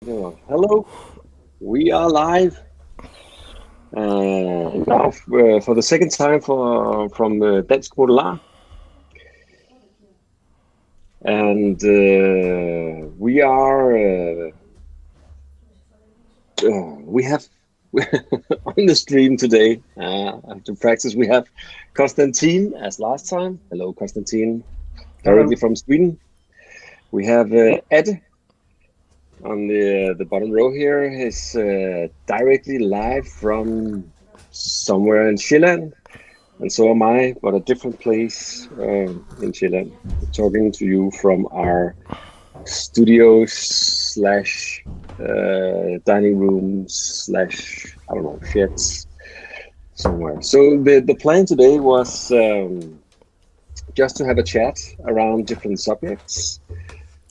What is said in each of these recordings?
Hello, we are live now for the second time from Dansk Modular, and we have on the stream today. I have to practice. We have Konstantin as last time. Hello, Konstantin, directly from Sweden. We have Ed on the bottom row here is directly live from somewhere in Chile, and so am I, but a different place in Chile. We're talking to you from our studios slash dining rooms slash, I don't know, sheds somewhere. So the plan today was just to have a chat around different subjects.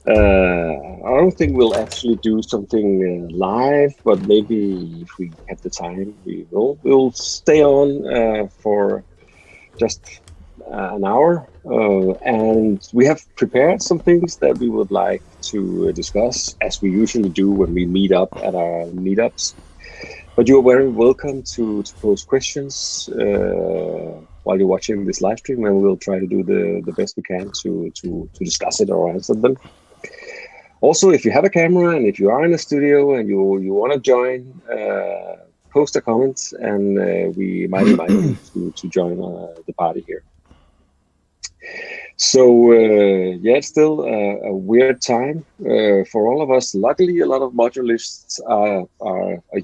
I don't think we'll actually do something live, but maybe if we have the time, we will. We'll stay on for just an hour, and we have prepared some things that we would like to discuss, as we usually do when we meet up at our meetups. But you're very welcome to pose questions while you're watching this live stream, and we'll try to do the best we can to discuss it or answer them. Also, if you have a camera and if you are in a studio and you want to join, post a comment, and we might invite you to join the party here. So yeah, it's still a weird time for all of us. Luckily, a lot of modularists are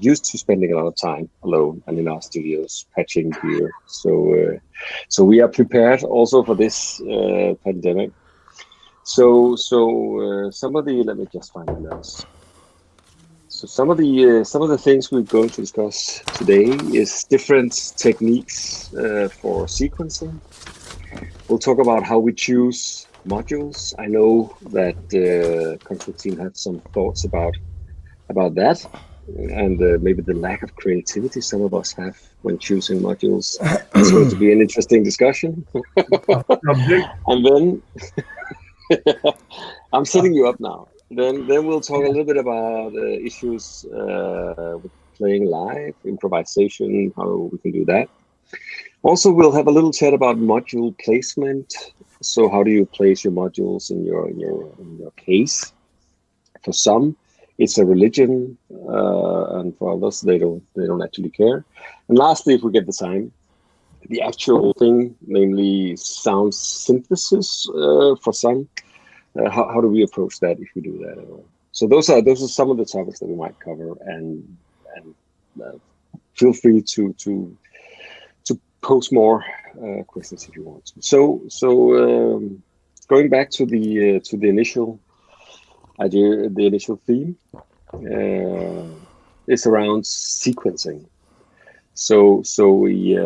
used to spending a lot of time alone and in our studios patching here. So we are prepared also for this pandemic. So some of the, let me just find the notes. So some of the things we're going to discuss today is different techniques for sequencing. We'll talk about how we choose modules. I know that Konstantin had some thoughts about that, and maybe the lack of creativity some of us have when choosing modules. It's going to be an interesting discussion. And then I'm setting you up now. Then we'll talk a little bit about issues with playing live, improvisation, how we can do that. Also, we'll have a little chat about module placement. So how do you place your modules in your case? For some, it's a religion, and for others, they don't actually care. And lastly, if we get the time, the actual thing, namely sound synthesis for some. How do we approach that if we do that at all? So those are some of the topics that we might cover, and feel free to post more questions if you want to. So going back to the initial idea, the initial theme is around sequencing. So we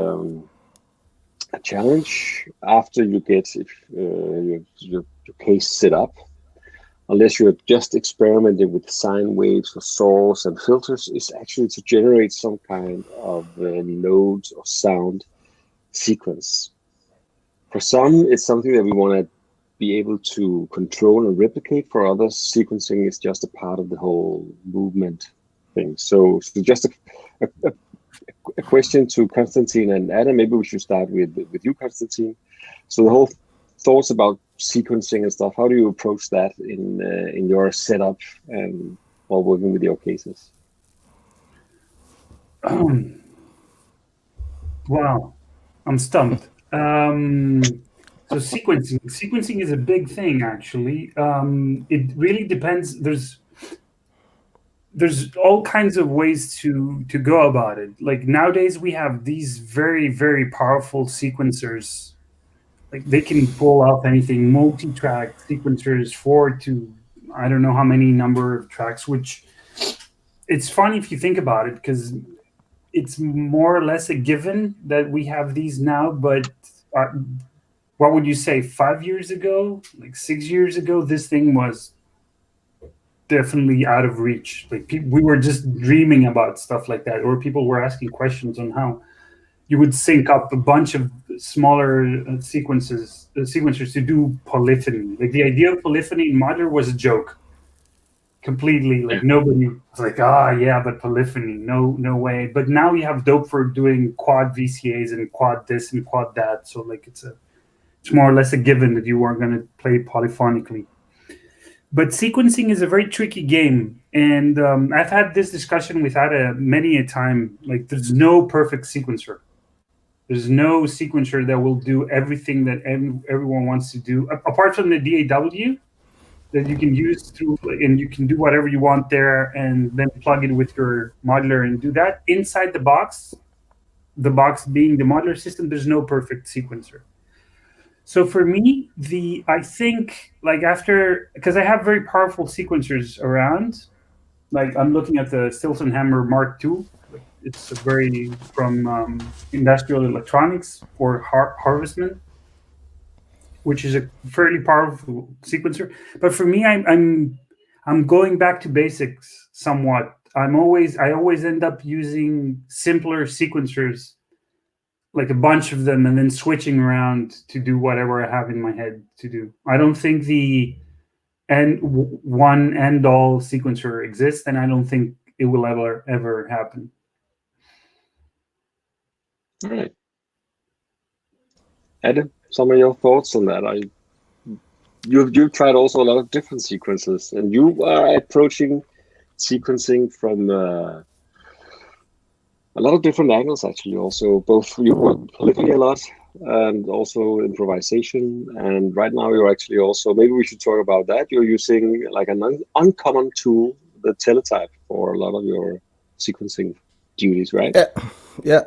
a challenge after you get your case set up, unless you're just experimenting with sine waves or saws and filters, is actually to generate some kind of nodes or sound sequence. For some, it's something that we want to be able to control and replicate. For others, sequencing is just a part of the whole movement thing. So just a question to Konstantin and Adam. Maybe we should start with you, Konstantin. So the whole thoughts about sequencing and stuff, how do you approach that in your setup and while working with your cases? Wow, I'm stumped. So sequencing is a big thing, actually. It really depends. There's all kinds of ways to go about it. Like nowadays, we have these very, very powerful sequencers. Like they can pull off anything, multi-track sequencers, 4 to I don't know how many number of tracks, which it's funny if you think about it, because it's more or less a given that we have these now. But what would you say, 5 years ago, like 6 years ago, this thing was definitely out of reach. Like we were just dreaming about stuff like that, or people were asking questions on how you would sync up a bunch of smaller sequencers to do polyphony. Like the idea of polyphony in modular was a joke. completely. Like nobody was like, yeah, but polyphony, no way. But now you have dope for doing quad VCAs and quad this and quad that. So like it's more or less a given that you weren't going to play polyphonically. But sequencing is a very tricky game, and I've had this discussion with Ada many a time. Like, there's no perfect sequencer. There's no sequencer that will do everything that everyone wants to do, apart from the DAW that you can use through, and you can do whatever you want there, and then plug it with your modular and do that inside the box. The box being the modular system, there's no perfect sequencer. So for me, I think like after, because I have very powerful sequencers around, like I'm looking at the Stilson Hammer Mark II. Like it's a very from Industrial Electronics for Harvestman, which is a fairly powerful sequencer. But for me, I'm going back to basics somewhat. I always end up using simpler sequencers, like a bunch of them, and then switching around to do whatever I have in my head to do. I don't think the one end all sequencer exists, and I don't think it will ever happen. All right. Adam, some of your thoughts on that? You've tried also a lot of different sequences, and you are approaching sequencing from a lot of different angles, actually. Also, both you work politically a lot, and also improvisation. And right now, you're actually also, maybe we should talk about that. You're using like an uncommon tool, the teletype, for a lot of your sequencing duties, right? Yeah.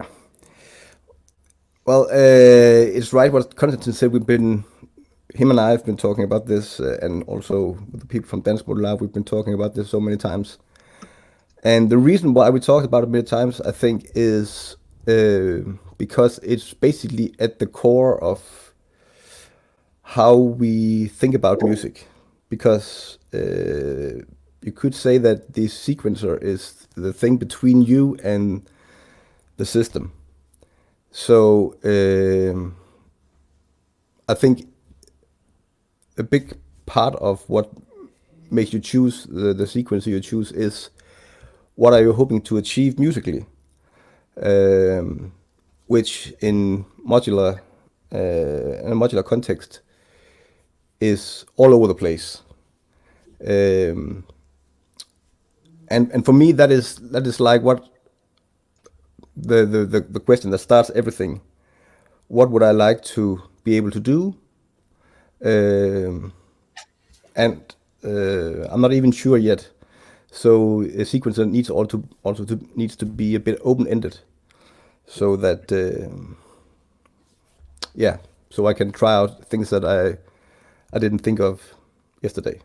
Well, it's right what Konstantin said. Him and I have been talking about this, and also with the people from Dansk Modular, we've been talking about this so many times. And the reason why we talked about it many times, I think, is because it's basically at the core of how we think about music. Because you could say that the sequencer is the thing between you and the system. So I think a big part of what makes you choose the sequencer you choose is what are you hoping to achieve musically, which in modular in a modular context is all over the place. And for me that is like what the question that starts everything. What would I like to be able to do? And I'm not even sure yet. So a sequencer needs to be a bit open-ended, so that so I can try out things that I didn't think of yesterday.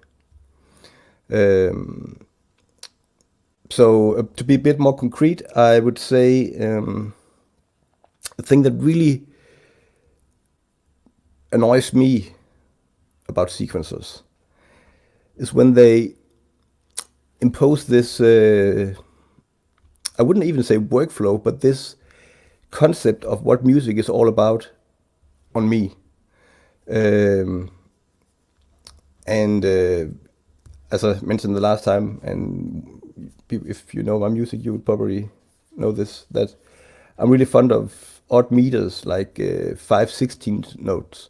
So to be a bit more concrete, I would say the thing that really annoys me about sequencers is when they impose this, I wouldn't even say workflow, but this concept of what music is all about on me. And as I mentioned the last time, and if you know my music, you would probably know this, that I'm really fond of odd meters, like 5/16 notes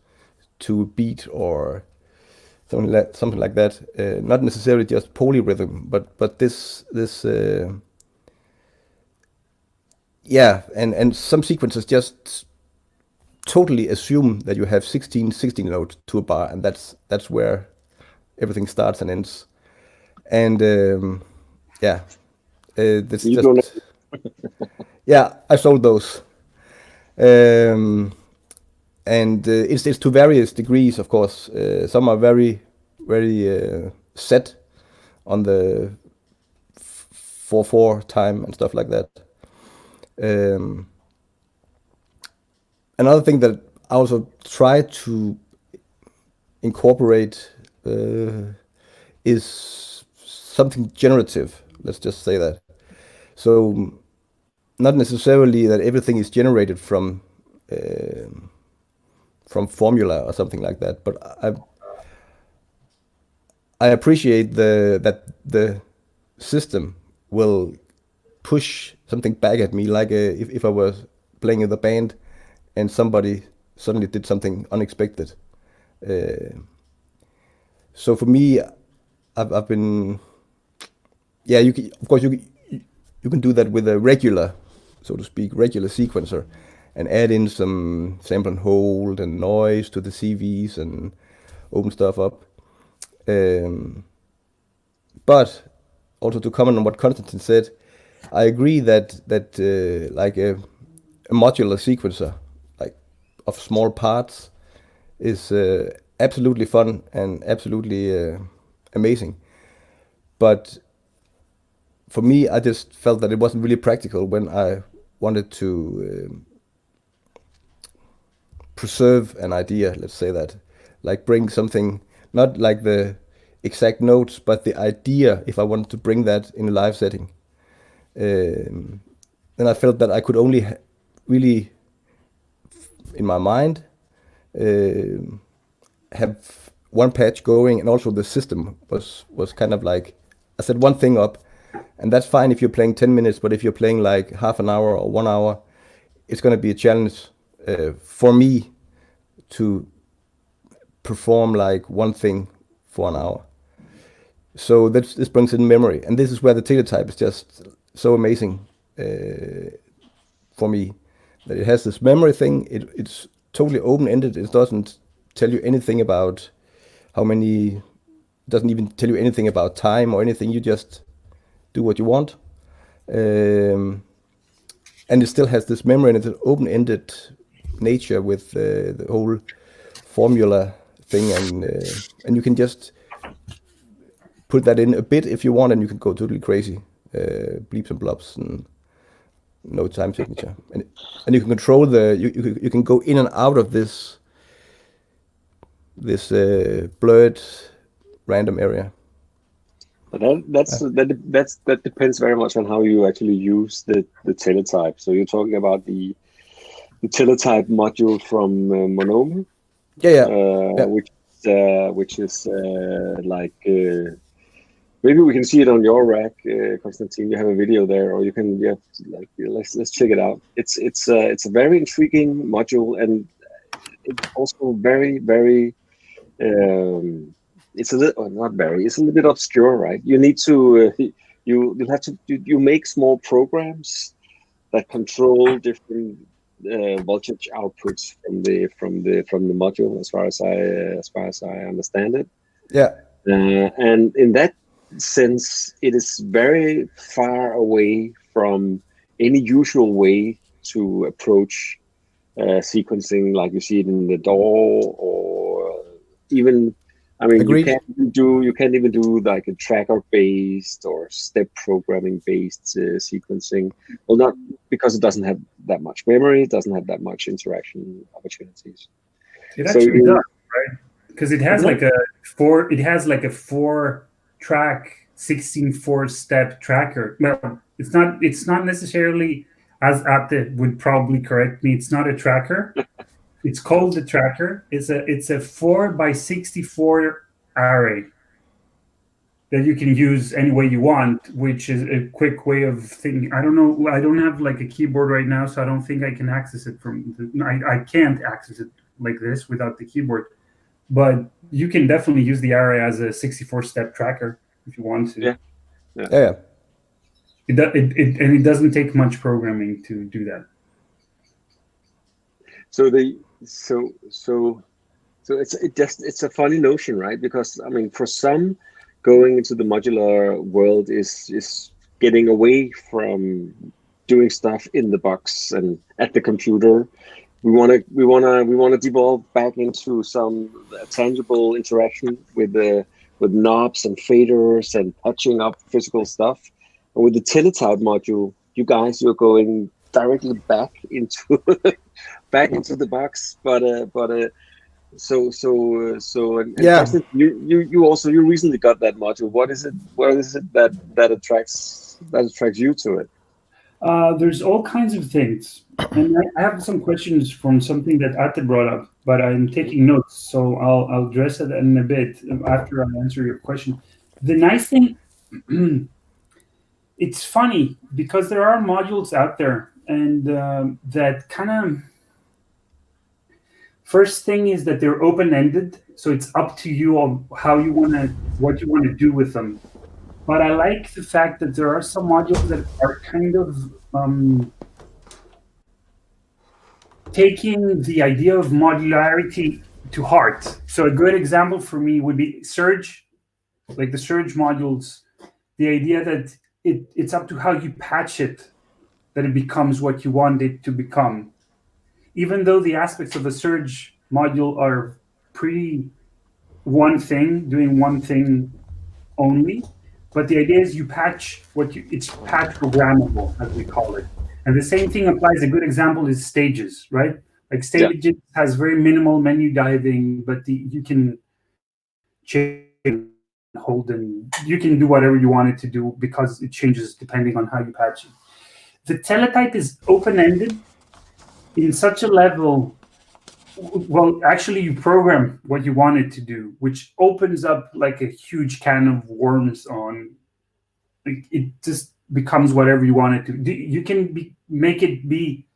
to a beat or something like that. Not necessarily just polyrhythm, but this and some sequences just totally assume that you have 16 notes to a bar, and that's where everything starts and ends. And this just I sold those. And it's to various degrees, of course. Some are very, very set on the 4/4 time and stuff like that. Another thing that I also try to incorporate is something generative. Let's just say that. So not necessarily that everything is generated from formula or something like that, but I appreciate that the system will push something back at me, like if I was playing in the band and somebody suddenly did something unexpected. So for me, I've been, yeah, of course you can do that with a regular, so to speak, regular sequencer, and add in some sample and hold and noise to the CVs and open stuff up. But also to comment on what Konstantin said, I agree that like a modular sequencer, like of small parts, is absolutely fun and absolutely amazing. But for me, I just felt that it wasn't really practical when I wanted to preserve an idea, let's say that, like bring something, not like the exact notes, but the idea, if I wanted to bring that in a live setting. Then I felt that I could only really, in my mind, have one patch going, and also the system was kind of like, I set one thing up, and that's fine if you're playing 10 minutes, but if you're playing like half an hour or 1 hour, it's going to be a challenge for me to perform like one thing for an hour. So this brings in memory, and this is where the teletype is just so amazing for me, that it has this memory thing. It's totally open-ended. It doesn't tell you anything about how many, doesn't even tell you anything about time or anything. You just do what you want. And it still has this memory, and it's an open-ended nature with the whole formula thing, and you can just put that in a bit if you want, and you can go totally crazy, bleeps and blobs and no time signature, and you can control you can go in and out of this blurred random area. But that depends very much on how you actually use the teletype. So you're talking about the teletype module from Monome, which is like maybe we can see it on your rack, Konstantin. You have a video there, or you can let's check it out. It's a very intriguing module, and it's also very it's a little not very. It's a little bit obscure, right? You need to you have to you make small programs that control different voltage outputs from the module, as far as I understand it. Yeah. And in that sense, it is very far away from any usual way to approach sequencing, like you see it in the DAW, or even, I mean, Agreed. you can't even do like a tracker based or step programming based sequencing. Well, not because it doesn't have that much memory, it doesn't have that much interaction opportunities. It actually does, right? Because it has like a 4-track 16-4-step tracker. No, it's not necessarily, as Atte would probably correct me, it's not a tracker. It's called the tracker. It's a 4x64 array that you can use any way you want, which is a quick way of thinking. I don't know. I don't have like a keyboard right now, so I don't think I can access it I can't access it like this without the keyboard. But you can definitely use the array as a 64-step tracker if you want to. Yeah. It doesn't take much programming to do that. So it's a funny notion, right? Because I mean, for some, going into the modular world is getting away from doing stuff in the box and at the computer. We want to devolve back into some tangible interaction with knobs and faders and touching up physical stuff. And with the teletype module, you're going directly back into the box. But Carsten, you recently got that module. What is it that attracts you to it? There's all kinds of things. And I have some questions from something that Ate brought up, but I'm taking notes, so I'll address it in a bit after I answer your question. The nice thing, it's funny because there are modules out there, and that kind of first thing is that they're open-ended, so it's up to you on what you want to do with them. But I like the fact that there are some modules that are kind of taking the idea of modularity to heart. So a good example for me would be Surge, like the Surge modules, the idea that it's up to how you patch it, that it becomes what you want it to become. Even though the aspects of a Surge module are pretty one thing, doing one thing only, but the idea is you patch it's patch programmable, as we call it. And the same thing applies. A good example is Stages, right? Like Stages has very minimal menu diving, but you can change and hold, and you can do whatever you want it to do because it changes depending on how you patch it. The teletype is open-ended in such a level. Well, actually, you program what you want it to do, which opens up like a huge can of worms on. It just becomes whatever you want it to. You can make it be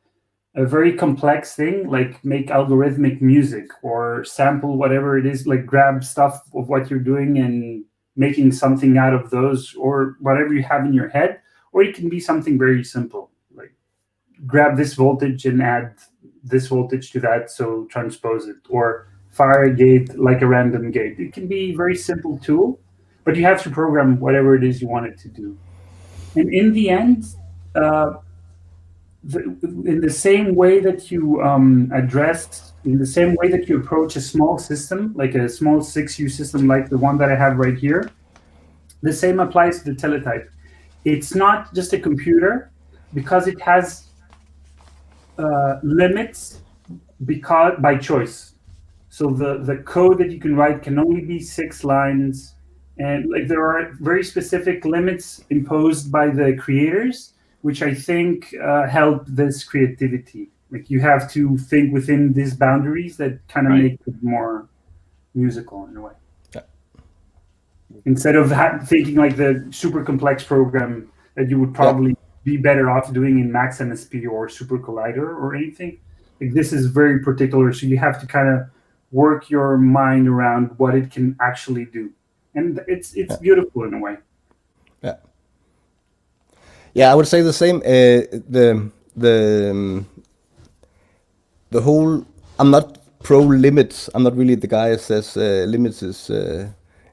a very complex thing, like make algorithmic music or sample whatever it is, like grab stuff of what you're doing and making something out of those, or whatever you have in your head. Or it can be something very simple, like grab this voltage and add this voltage to that, so transpose it, or fire a gate like a random gate. It can be a very simple tool, but you have to program whatever it is you want it to do. And in the end, in the same way that you in the same way that you approach a small system, like a small 6U system like the one that I have right here, the same applies to the teletype. It's not just a computer, because it has limits by choice. So the code that you can write can only be 6 lines, and like there are very specific limits imposed by the creators, which I think help this creativity. Like you have to think within these boundaries that kind of make it more musical in a way. Yeah. Instead of thinking like the super complex program that you would probably be better off doing in Max MSP or Super Collider or anything. Like this is very particular, so you have to kind of work your mind around what it can actually do, and it's beautiful in a way. Yeah, I would say the same. The whole. I'm not pro limits. I'm not really the guy that says limits is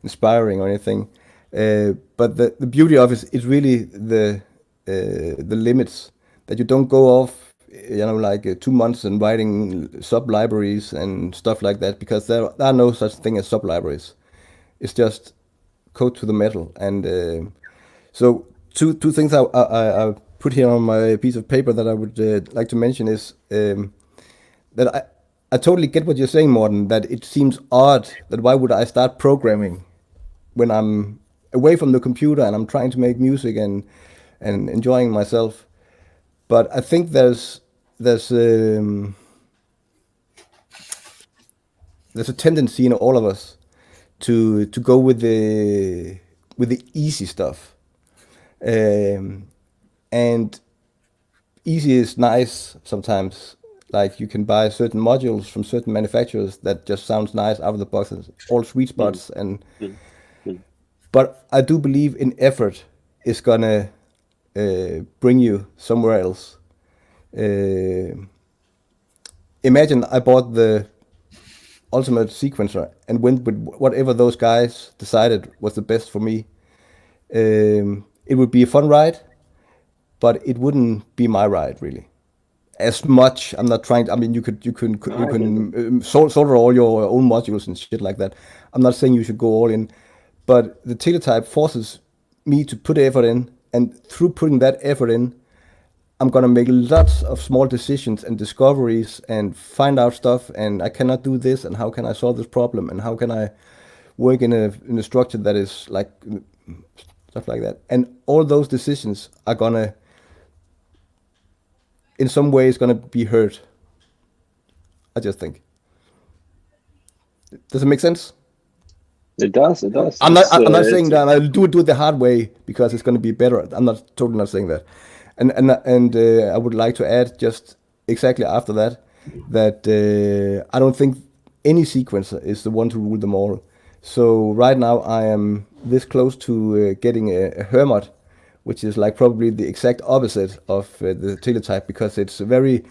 inspiring or anything. But the beauty of it is really the limits, that you don't go off, like 2 months and writing sub libraries and stuff like that, because there are no such thing as sub libraries. It's just code to the metal. And so two things I put here on my piece of paper that I would like to mention is that I totally get what you're saying, Morten, that it seems odd that why would I start programming when I'm away from the computer and I'm trying to make music and enjoying myself. But I think there's a tendency in all of us to go with the easy stuff. And easy is nice sometimes. Like you can buy certain modules from certain manufacturers that just sounds nice out of the box, all sweet spots. But I do believe in effort is gonna bring you somewhere else. Imagine I bought the ultimate sequencer and went with whatever those guys decided was the best for me. It would be a fun ride, but it wouldn't be my ride really. As much, I'm not trying to, I mean, you can solder all your own modules and shit like that. I'm not saying you should go all in, but the teletype forces me to put effort in, and through putting that effort in, I'm gonna make lots of small decisions and discoveries and find out stuff, and I cannot do this, and how can I solve this problem, and how can I work in a structure that is like stuff like that. And all those decisions are gonna in some way is going to be hurt. I just think. Does it make sense? It does. It does. I'm not saying that I'll do it the hard way because it's going to be better. I'm totally not saying that. And I would like to add just exactly after that I don't think any sequencer is the one to rule them all. So right now I am this close to getting a Hermod, which is like probably the exact opposite of the teletype, because it's very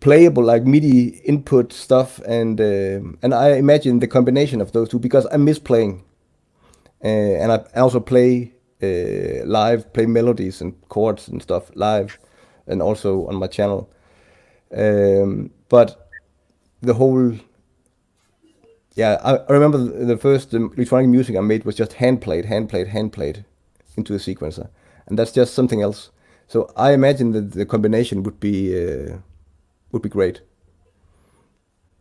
playable, like MIDI input stuff, and I imagine the combination of those two, because I miss playing, and I also play live, play melodies and chords and stuff live, and also on my channel. But the whole, yeah, I remember the first electronic music I made was just hand played into a sequencer, and that's just something else. So I imagine that the combination would be great.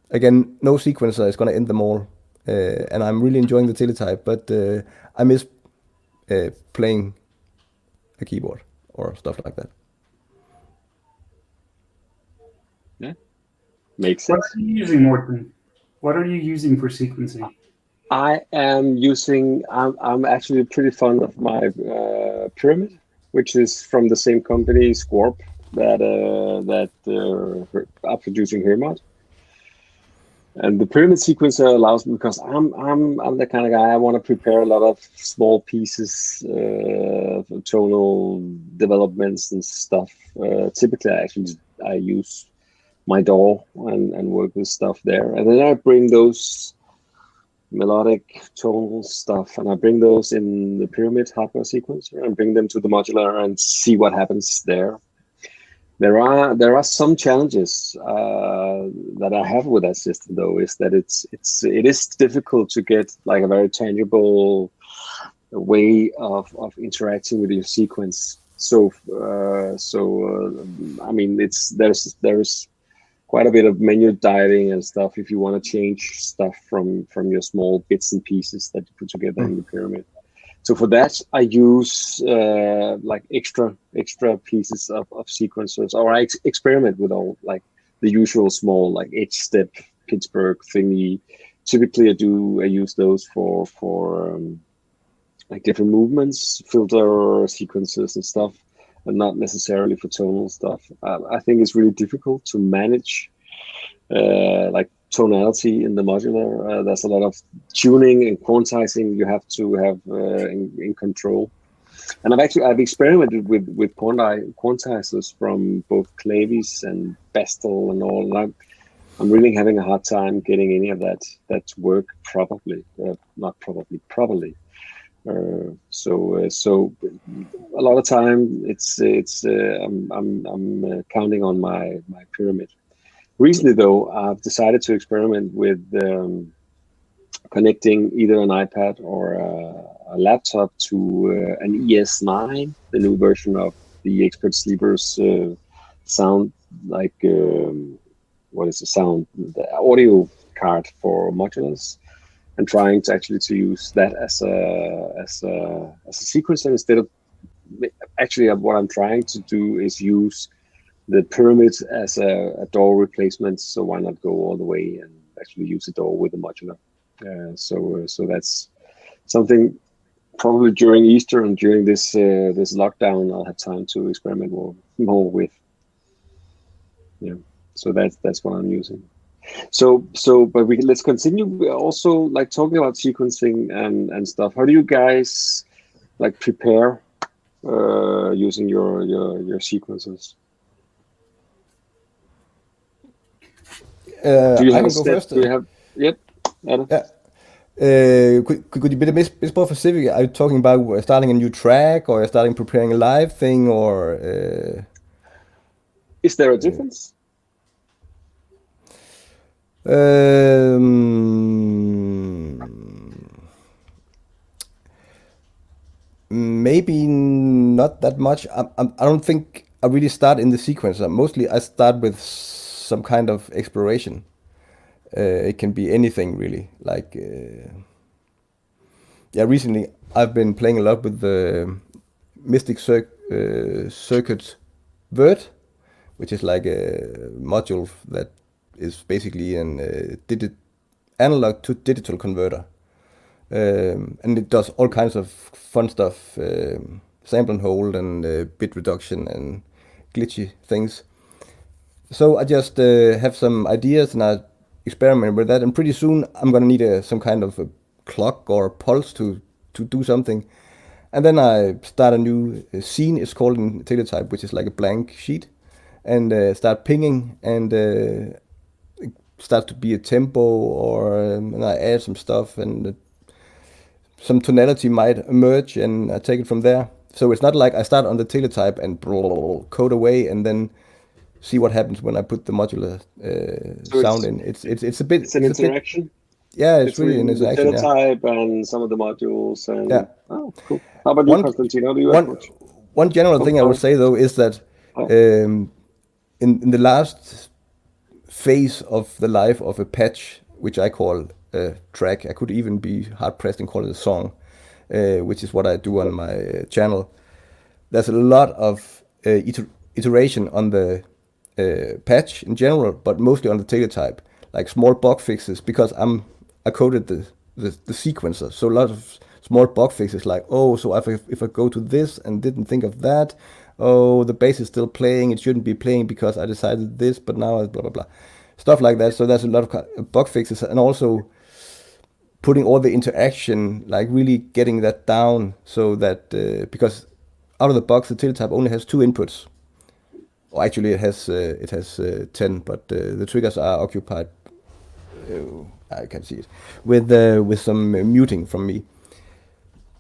Again, no sequencer is going to end them all, and I'm really enjoying the teletype, but I miss playing a keyboard or stuff like that. Yeah, makes sense. What are you using, Morten? What are you using for sequencing? I am using. I'm actually pretty fond of my Pyramid, which is from the same company, Scorp, that are producing Hermod. And the Pyramid sequencer allows me, because I'm the kind of guy, I want to prepare a lot of small pieces, tonal developments and stuff. Typically, I use my DAW and work with stuff there, and then I bring those melodic tonal stuff and I bring those in the Pyramid hardware sequencer and bring them to the modular and see what happens there. There are some challenges that I have with that system, though, is that it is difficult to get like a very tangible way of interacting with your sequence. So I mean, there's quite a bit of menu diving and stuff if you want to change stuff from your small bits and pieces that you put together in the Pyramid. So for that, I use like extra pieces of sequencers, or I experiment with all like the usual small like H-step Pittsburgh thingy. Typically, I use those for like different movements, filter sequences and stuff, and not necessarily for tonal stuff. I think it's really difficult to manage like tonality in the modular. There's a lot of tuning and quantizing you have to have in control. And I've experimented with quantizers from both Clavis and Bestel and all. And I'm really having a hard time getting any of that to work properly. Properly. So a lot of time I'm counting on my Pyramid. Recently, though, I've decided to experiment with connecting either an iPad or a laptop to an ES9, the new version of the Expert Sleeper's sound, like what is the sound? The audio card for modulars, and trying to actually use that as a sequencer instead of. Actually, what I'm trying to do is use the Pyramid as a DAW replacement, so why not go all the way and actually use a DAW with a modular? So that's something probably during Easter and during this lockdown I'll have time to experiment more with. Yeah, so that's what I'm using. So but let's continue. We're also like talking about sequencing and stuff. How do you guys like prepare using your sequencers? Do you have a step? First? Do you have? Yep. Adam? Yeah. Could you be a bit more specific? Are you talking about starting a new track, or starting preparing a live thing, or? Is there a difference? Maybe not that much. I don't think I really start in the sequencer. Mostly I start with some kind of exploration. It can be anything really. Like, recently I've been playing a lot with the Mystic Circuit Vert, which is like a module that is basically an analog to digital converter. And it does all kinds of fun stuff, sample and hold and bit reduction and glitchy things. So I just have some ideas and I experiment with that, and pretty soon I'm gonna need some kind of a clock or a pulse to do something. And then I start a new scene, it's called in Teletype, which is like a blank sheet, and start pinging, and it starts to be a tempo, or and I add some stuff, and some tonality might emerge, and I take it from there. So it's not like I start on the Teletype and code away and then see what happens when I put the modular sound in. It's a bit. It's an interaction. Yeah, it's really an interaction. The Teletype and some of the modules. And yeah. Oh, cool. How about you, Konstantin? How do you approach? One general thing I would say though is that in the last phase of the life of a patch, which I call a track, I could even be hard pressed and call it a song, which is what I do on my channel. There's a lot of iteration on the patch in general, but mostly on the Teletype, like small bug fixes, because I coded the sequencer, so a lot of small bug fixes, like, oh, so if I go to this and didn't think of that, oh, the bass is still playing, it shouldn't be playing because I decided this, but now it's blah blah blah, stuff like that. So there's a lot of bug fixes, and also putting all the interaction, like really getting that down, so that because out of the box the Teletype only has 2 inputs. Well, actually, it has 10, but the triggers are occupied. I can see it with some muting from me.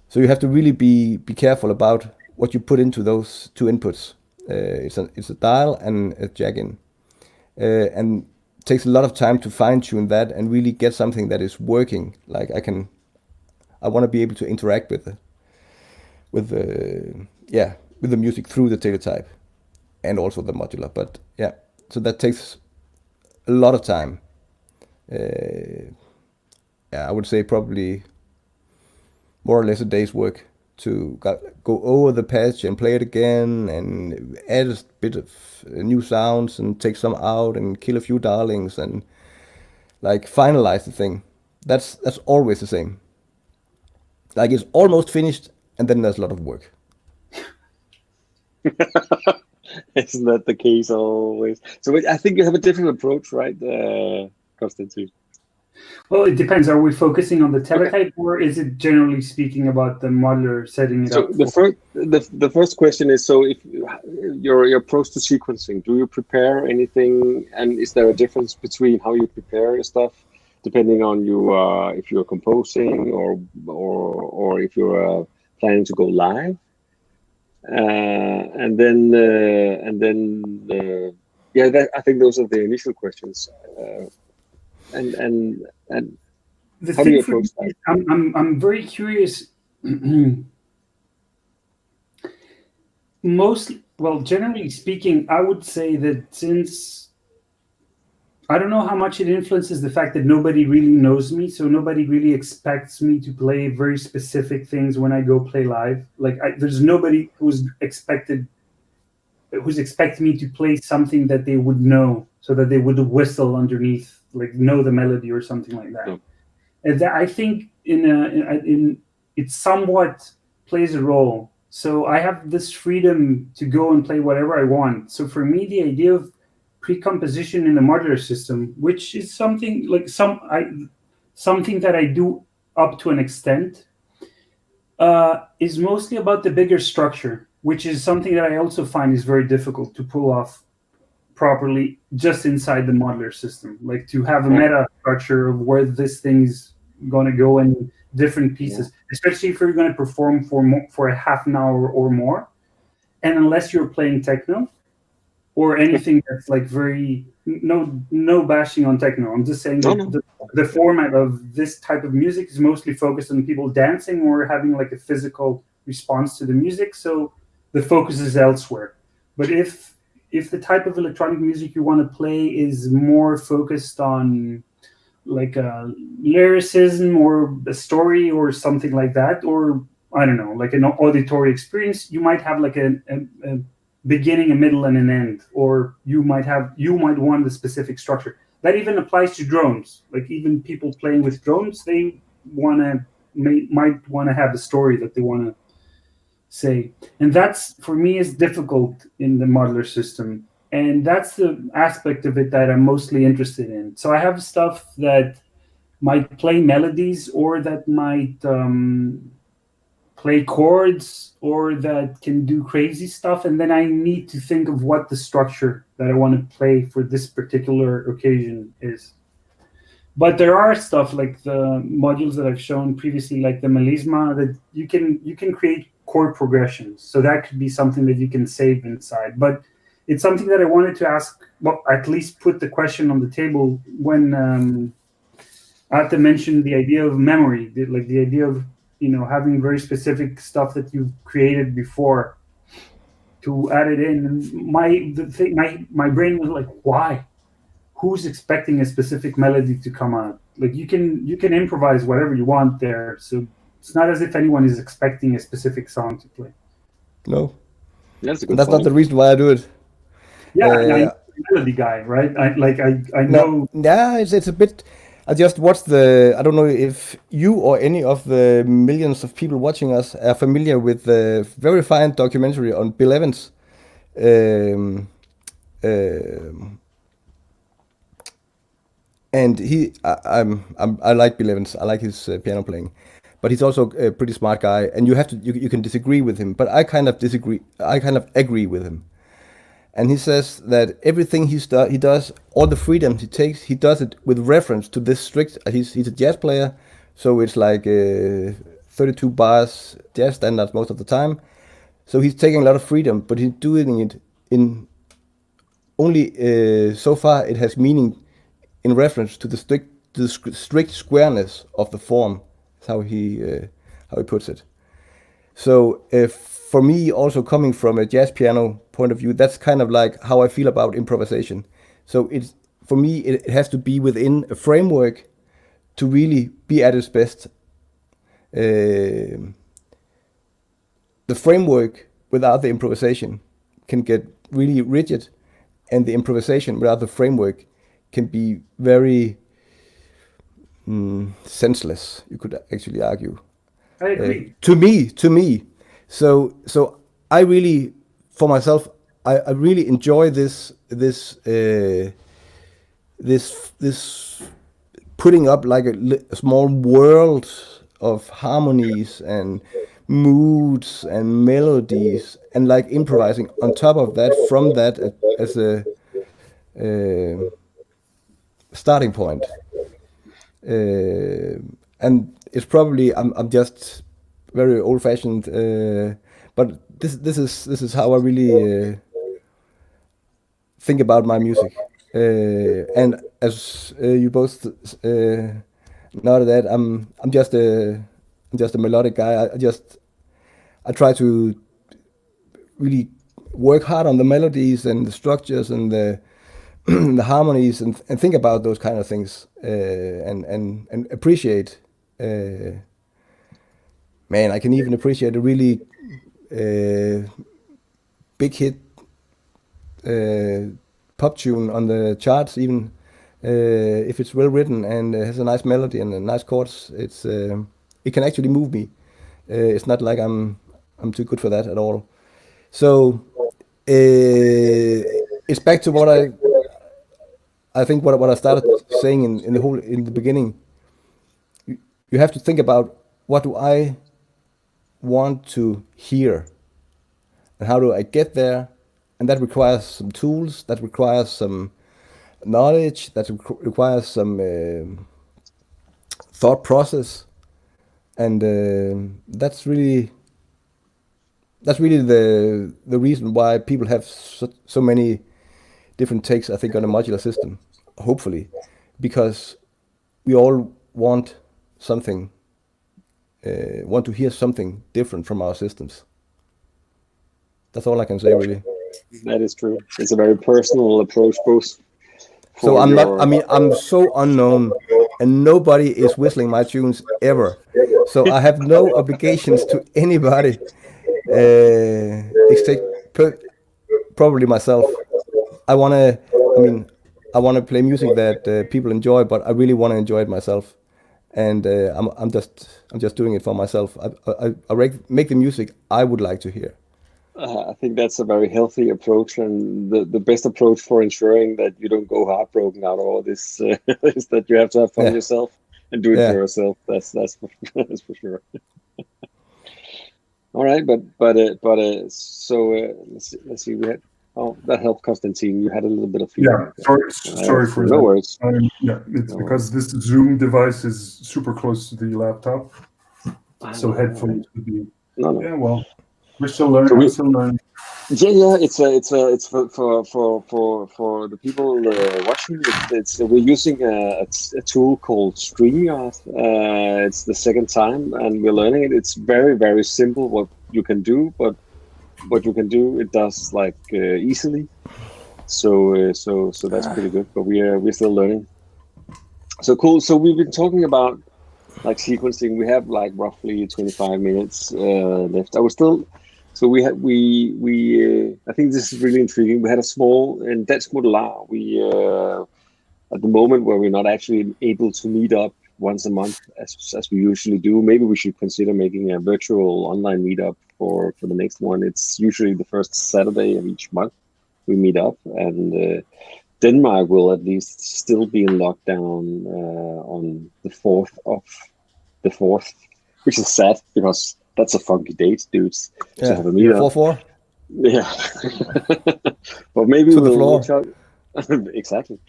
So you have to really be careful about what you put into those 2 inputs. It's a dial and a jack in, and it takes a lot of time to fine tune that and really get something that is working. Like I want to be able to interact with the music through the Teletype. And also the modular, but yeah, so that takes a lot of time. I would say probably more or less a day's work to go over the patch and play it again and add a bit of new sounds and take some out and kill a few darlings and like finalize the thing. That's always the same. Like it's almost finished and then there's a lot of work. Isn't that the case always? So I think you have a different approach, right, Konstantin? Well, it depends. Are we focusing on the Teletype, or is it generally speaking about the modular setting it up? So the first question is: so if your approach to sequencing, do you prepare anything, and is there a difference between how you prepare your stuff, depending on you if you're composing or if you're planning to go live? I think those are the initial questions. And the how do you approach that? I'm very curious. Generally speaking, I would say that since I don't know how much it influences the fact that nobody really knows me, so nobody really expects me to play very specific things when I go play live. Like there's nobody who's expecting me to play something that they would know, so that they would whistle underneath, like know the melody or something like that. And that, I think in it somewhat plays a role. So I have this freedom to go and play whatever I want. So for me, the idea of pre-composition in the modular system, which is something like something that I do up to an extent, is mostly about the bigger structure, which is something that I also find is very difficult to pull off properly just inside the modular system. Like to have a meta structure of where this thing's going to go in different pieces, especially if you're going to perform for a half an hour or more. And unless you're playing techno or anything that's like very no bashing on techno, I'm just saying the format of this type of music is mostly focused on people dancing or having like a physical response to the music, so the focus is elsewhere. But if the type of electronic music you want to play is more focused on like a lyricism or a story or something like that, or I don't know, like an auditory experience, you might have like a beginning, a middle, and an end, or you might want a specific structure. That even applies to drones. Like even people playing with drones, they might want to have a story that they want to say, and that's for me is difficult in the modular system, and that's the aspect of it that I'm mostly interested in. So I have stuff that might play melodies, or that might play chords, or that can do crazy stuff, and then I need to think of what the structure that I want to play for this particular occasion is. But there are stuff like the modules that I've shown previously, like the melisma, that you can create chord progressions. So that could be something that you can save inside. But it's something that I wanted to ask, well, at least put the question on the table when Ate mentioned the idea of memory, like the idea of having very specific stuff that you've created before to add it in. And my brain was like, why? Who's expecting a specific melody to come out? Like you can improvise whatever you want there. So it's not as if anyone is expecting a specific song to play. No, that's a good that's point. not the reason why I do it. Yeah, I'm a melody guy, right? I know. Yeah, it's a bit. I just watched I don't know if you or any of the millions of people watching us are familiar with the very fine documentary on Bill Evans. And I like Bill Evans. I like his piano playing, but he's also a pretty smart guy. And you can disagree with him, but I kind of disagree. I kind of agree with him. And he says that everything he does, all the freedom he takes, he does it with reference to this strict. He's a jazz player, so it's like 32 bars jazz standards most of the time. So he's taking a lot of freedom, but he's doing it in only so far it has meaning in reference to the strict squareness of the form. That's how he puts it. So for me, also coming from a jazz piano point of view, that's kind of like how I feel about improvisation. So for me, it has to be within a framework to really be at its best. The framework without the improvisation can get really rigid, and the improvisation without the framework can be very senseless, you could actually argue. I agree. To me. So I really, for myself, I really enjoy this putting up like a small world of harmonies and moods and melodies, and like improvising on top of that, from that as a starting point. And it's probably I'm just very old-fashioned, but this is how I really think about my music. And as you both noted that, I'm just a melodic guy. I try to really work hard on the melodies and the structures and the harmonies, and think about those kind of things, and appreciate. Man, I can even appreciate a really big hit pop tune on the charts, even if it's well written and has a nice melody and nice chords. It can actually move me. It's not like I'm too good for that at all. So it's back to what I think what I started saying in the beginning. You have to think about, what do I want to hear, and how do I get there? And that requires some tools, that requires some knowledge, that requires some thought process, and that's really the reason why people have so many different takes, I think, on a modular system. Hopefully, because we all want something, want to hear something different from our systems. That's all I can say, really. That is true. It's a very personal approach, both. So I'm so unknown, and nobody is whistling my tunes ever. So I have no obligations to anybody, probably myself. I want to play music that people enjoy, but I really want to enjoy it myself. And I'm just doing it for myself. Make the music I would like to hear. I think that's a very healthy approach, and the best approach for ensuring that you don't go heartbroken out of all this is that you have to have fun yourself and do it for yourself. That's that's for sure. All right, so let's see. We had that helped, Konstantin. You had a little bit of feedback. Yeah, sorry for no that. worries. Yeah, it's because this Zoom device is super close to the laptop, so headphones would be. Yeah, well, we're still learning. So I'm still learning. Yeah, it's for the people watching. We're using a tool called StreamYard. It's the second time, and we're learning it. It's very simple what you can do, but what you can do it does like easily. So that's pretty good. But we're still learning. So cool. So we've been talking about like sequencing. We have like roughly 25 minutes left. So I think this is really intriguing. We had a small in Dansk Modular. We at the moment where we're not actually able to meet up once a month as we usually do. Maybe we should consider making a virtual online meetup for the next one. It's usually the first Saturday of each month we meet up, and Denmark will at least still be in lockdown on the 4th, which is sad because that's a funky date, dudes. Yeah, to have a meetup. 4-4. Yeah, but maybe we'll try. Exactly.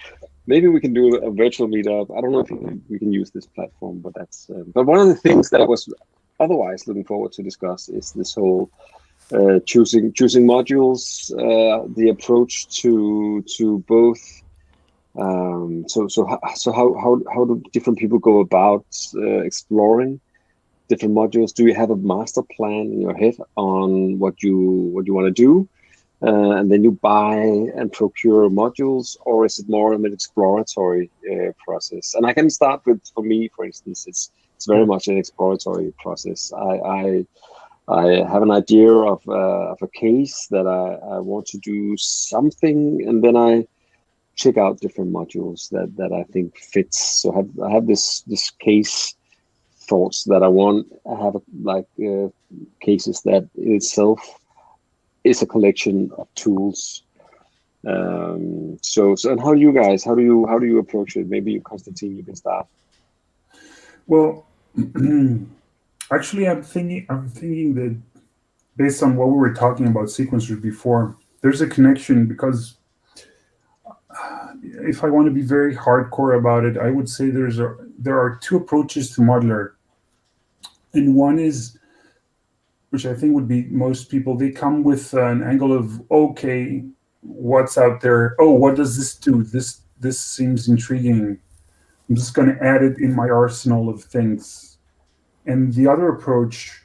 Maybe we can do a virtual meetup. I don't know if we can use this platform, but that's. But one of the things that I was otherwise looking forward to discuss is this whole choosing modules, the approach to both. So how do different people go about exploring different modules? Do you have a master plan in your head on what you want to do, and then you buy and procure modules, or is it more of an exploratory process? And I can start with, for me, for instance, it's very much an exploratory process. I have an idea of a case that I want to do something, and then I check out different modules that I think fits. So I have this case thoughts that I want. I have cases that in itself is a collection of tools. So and how do you approach it? Maybe Konstantin, you can start. Well, actually, I'm thinking that based on what we were talking about sequencers before, there's a connection, because if I want to be very hardcore about it, I would say there are two approaches to modular. And one is, which I think would be most people, they come with an angle of, okay, what's out there? Oh, what does this do? This seems intriguing. I'm just going to add it in my arsenal of things. And the other approach,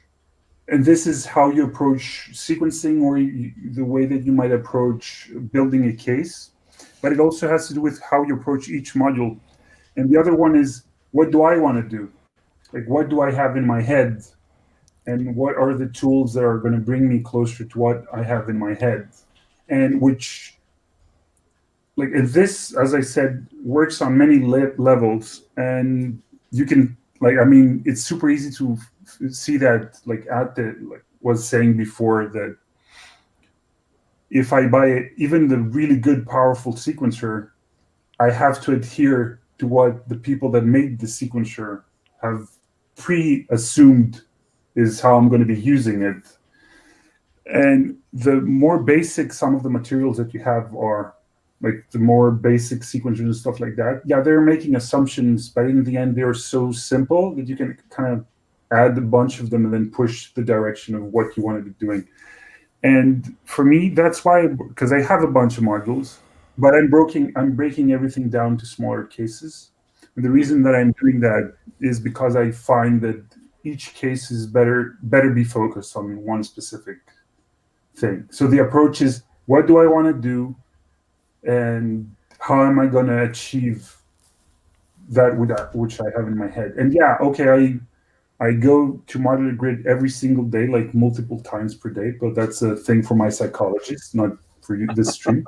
and this is how you approach sequencing, or the way that you might approach building a case, but it also has to do with how you approach each module. And the other one is, what do I want to do? Like, what do I have in my head? And what are the tools that are going to bring me closer to what I have in my head? And which, like, this, as I said, works on many levels. And you can, like, I mean, it's super easy to see that, like, was saying before, that if I buy even the really good, powerful sequencer, I have to adhere to what the people that made the sequencer have pre-assumed is how I'm going to be using it. And the more basic some of the materials that you have are, like the more basic sequencers and stuff like that, yeah, they're making assumptions, but in the end, they're so simple that you can kind of add a bunch of them and then push the direction of what you want to be doing. And for me, that's why, because I have a bunch of modules, but I'm breaking everything down to smaller cases. And the reason that I'm doing that is because I find that each case is better be focused on one specific thing. So the approach is, what do I want to do, and how am I going to achieve that with that which I have in my head? And yeah, okay, I go to Modular Grid every single day, like multiple times per day, but that's a thing for my psychologist, not for this stream.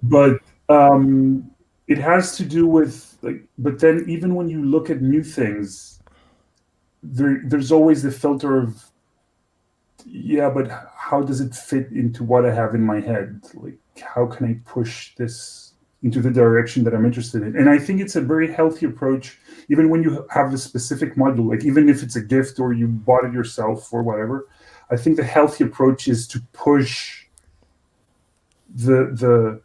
But it has to do with like. But then even when you look at new things, there's always the filter of, yeah, but how does it fit into what I have in my head? Like, how can I push this into the direction that I'm interested in? And I think it's a very healthy approach, even when you have a specific module, like even if it's a gift or you bought it yourself or whatever. I think the healthy approach is to push the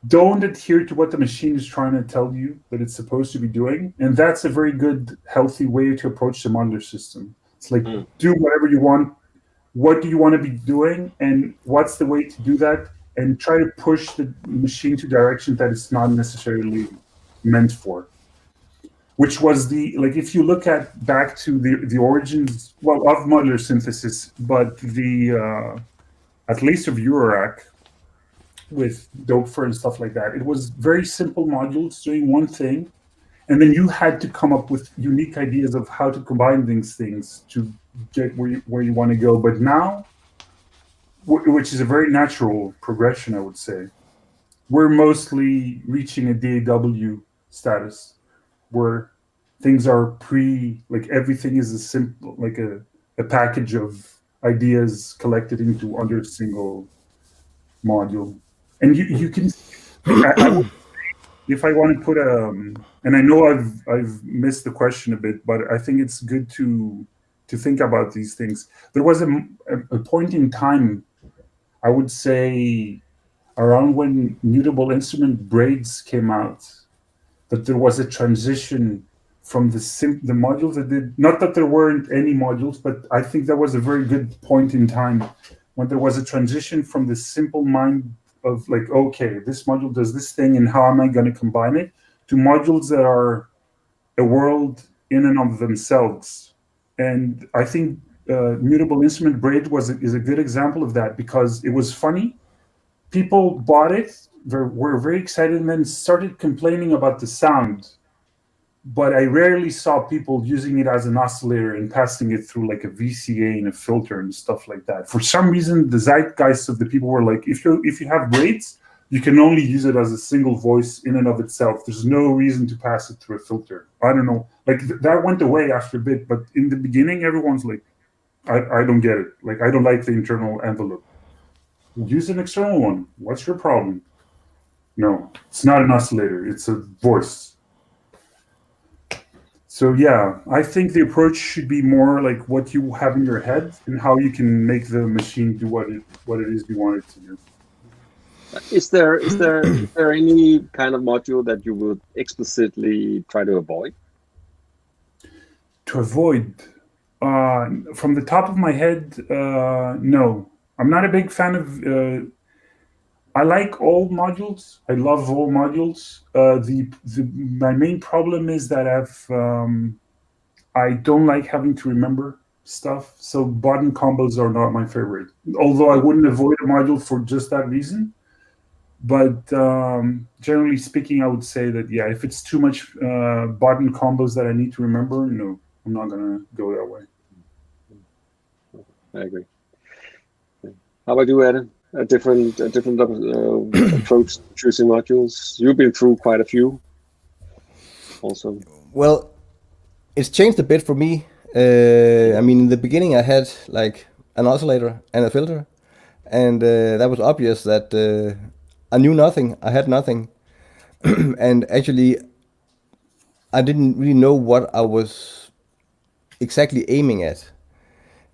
don't adhere to what the machine is trying to tell you that it's supposed to be doing. And that's a very good, healthy way to approach the modular system. It's like, do whatever you want. What do you want to be doing? And what's the way to do that? And try to push the machine to direction that it's not necessarily meant for. Which was like, if you look back to the origins, well, of modular synthesis, but at least of Eurorack, with Dopefer and stuff like that. It was very simple modules doing one thing, and then you had to come up with unique ideas of how to combine these things to get where you want to go. But now, which is a very natural progression, I would say, we're mostly reaching a DAW status where things are like everything is a simple, like a package of ideas collected into under a single module. And you can, if I want to put and I know I've missed the question a bit, but I think it's good to think about these things. There was a point in time, I would say, around when mutable instrument braids came out, that there was a transition from the modules that did, not that there weren't any modules, but I think that was a very good point in time when there was a transition from the simple mind of like, okay, this module does this thing and how am I going to combine it, to modules that are a world in and of themselves. And I think mutable instrument braid is a good example of that, because it was funny. People bought it, were very excited, and then started complaining about the sound. But I rarely saw people using it as an oscillator and passing it through like a VCA and a filter and stuff like that. For some reason, the zeitgeist of the people were like, if you have braids, you can only use it as a single voice in and of itself. There's no reason to pass it through a filter. I don't know. Like that went away after a bit, but in the beginning, everyone's like, I don't get it. Like, I don't like the internal envelope. Use an external one. What's your problem? No, it's not an oscillator. It's a voice. So yeah, I think the approach should be more like what you have in your head and how you can make the machine do what it is you want it to do. Is there any kind of module that you would explicitly try to avoid? To avoid, from the top of my head, no. I'm not a big fan of. I like all modules. I love all modules. My main problem is that I don't like having to remember stuff. So button combos are not my favorite. Although I wouldn't avoid a module for just that reason. But generally speaking, I would say that, yeah, if it's too much button combos that I need to remember, no, I'm not gonna go that way. I agree. How about you, Adam? A different approach to choosing modules. You've been through quite a few also. Well, it's changed a bit for me. I mean, in the beginning I had like an oscillator and a filter, and that was obvious that I knew nothing. I had nothing. And actually I didn't really know what I was exactly aiming at.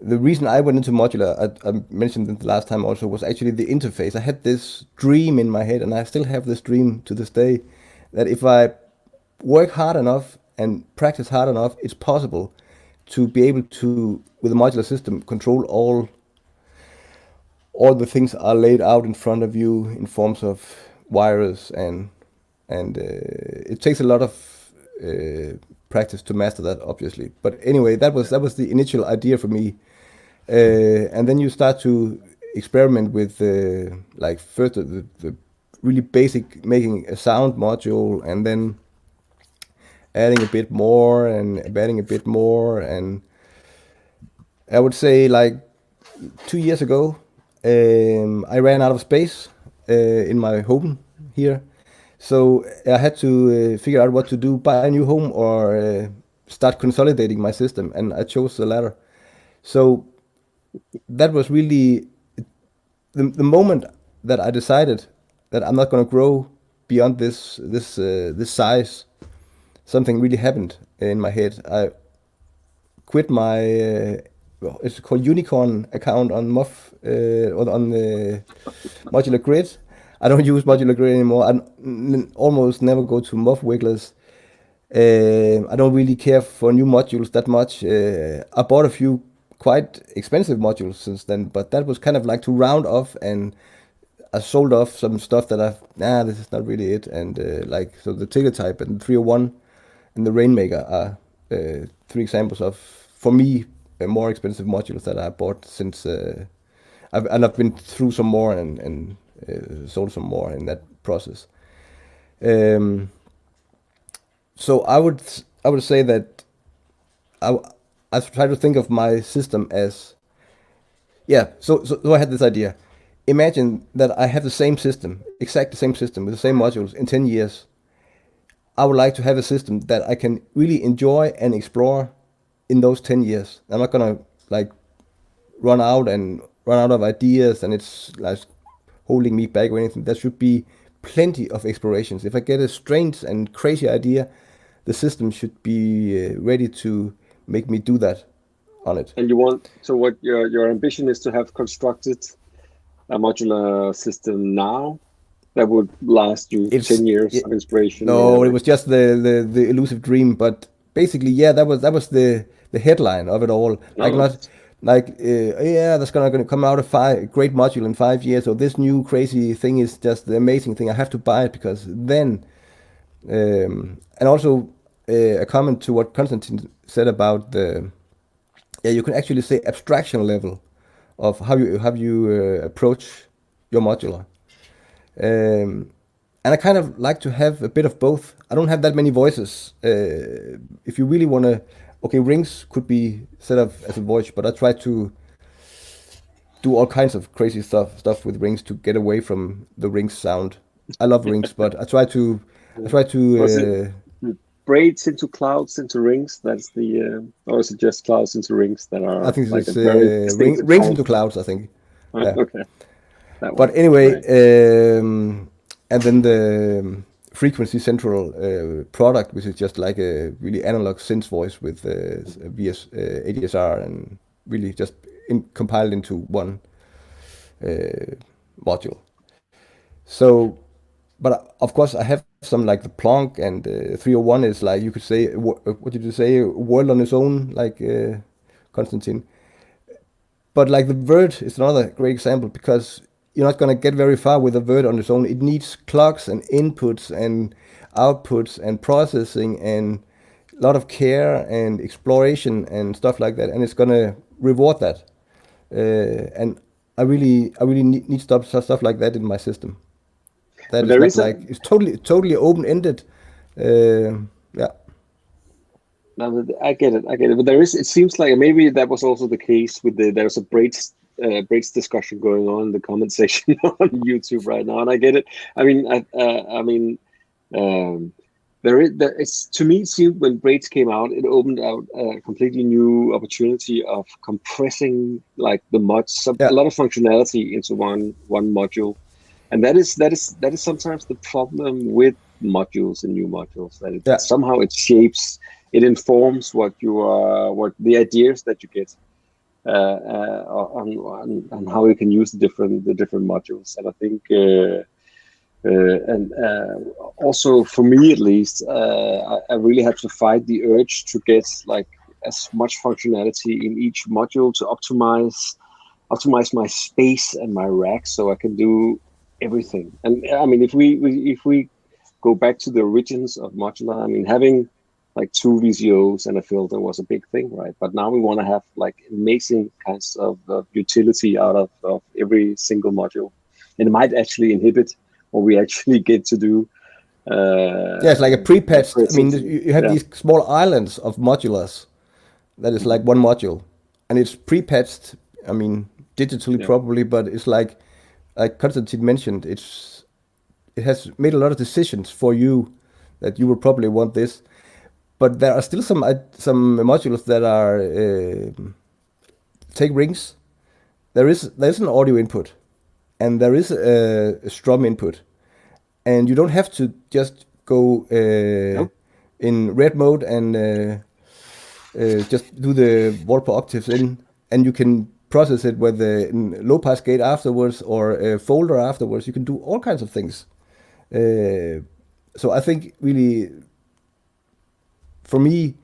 The reason I went into modular, I mentioned it the last time also, was actually the interface. I had this dream in my head, and I still have this dream to this day, that if I work hard enough and practice hard enough, it's possible to be able to, with a modular system, control all the things are laid out in front of you in forms of wires, and it takes a lot of practice to master that, obviously. But anyway, that was the initial idea for me, and then you start to experiment with like first the really basic, making a sound module, and then adding a bit more and adding a bit more. And I would say like 2 years ago, I ran out of space in my home here, so I had to figure out what to do: buy a new home or start consolidating my system, and I chose the latter. So that was really the moment that I decided that I'm not going to grow beyond this size. Something really happened in my head. I quit my it's called Unicorn account on Muff or on the Modular Grid. I don't use Modular Grid anymore. Almost never go to Muff Wigglers. I don't really care for new modules that much. I bought a few quite expensive modules since then, but that was kind of like to round off, and I sold off some stuff that this is not really it. And so the Teletype and the 301 and the Rainmaker are three examples of, for me, more expensive modules that I bought since I've been through some more and sold some more in that process. So I would say that I try to think of my system as, So I had this idea. Imagine that I have the same system, exactly the same system with the same modules in 10 years. I would like to have a system that I can really enjoy and explore in those 10 years. I'm not gonna like run out of ideas and it's like holding me back or anything. There should be plenty of explorations. If I get a strange and crazy idea, the system should be ready to make me do that on it. And what your ambition is to have constructed a modular system now that would last you 10 years of inspiration? No, it was just the elusive dream. But basically, that was the headline of it all. That's gonna come out a great module in 5 years, or this new crazy thing is just the amazing thing. I have to buy it because then. And also a comment to what Konstantin said about you can actually say abstraction level of how you approach your modular. And I kind of like to have a bit of both. I don't have that many voices. If you really want to, rings could be set up as a voice, but I try to do all kinds of crazy stuff with rings to get away from the rings sound. I love rings, but I try to braids into clouds into rings. That's the or is it just clouds into rings that are? I think like it's rings into clouds. I think. Yeah. Okay. But anyway, and then the frequency central product, which is just like a really analog synth voice with ADSR and really just compiled into one module. So, but of course I have some like the Planck and 301 is like, you could say, what did you say, a world on its own, like Konstantin. But like the Vert is another great example, because you're not going to get very far with a Vert on its own. It needs clocks and inputs and outputs and processing and a lot of care and exploration and stuff like that. And it's going to reward that. And I really need stuff like that in my system. That is not like, it's totally open-ended. No, I get it. But it seems like maybe that was also the case with there's a braids discussion going on in the comment section on YouTube right now, and I get it. It's, to me, it seemed when braids came out, it opened out a completely new opportunity of compressing like the mods, a lot of functionality into one module, and that is sometimes the problem with modules and new modules, that somehow it shapes. It informs what the ideas that you get on how you can use the different modules. And I think, also for me at least, I really had to fight the urge to get like as much functionality in each module to optimize my space and my rack so I can do everything. And I mean, if we go back to the origins of modular, I mean, having like 2 VCOs and a filter was a big thing, right? But now we want to have like amazing kinds of utility out of every single module. And it might actually inhibit what we actually get to do. It's like a pre-patched. I mean, you have these small islands of modulars that is like one module. And it's pre-patched, I mean, digitally probably, but it's like Konstantin mentioned, it has made a lot of decisions for you that you will probably want this. But there are still some modules that are take rings. There's an audio input, and there is a strum input, and you don't have to just go in red mode and just do the wall per octaves in, and you can process it with a low pass gate afterwards or a folder afterwards. You can do all kinds of things. So I think really, for me,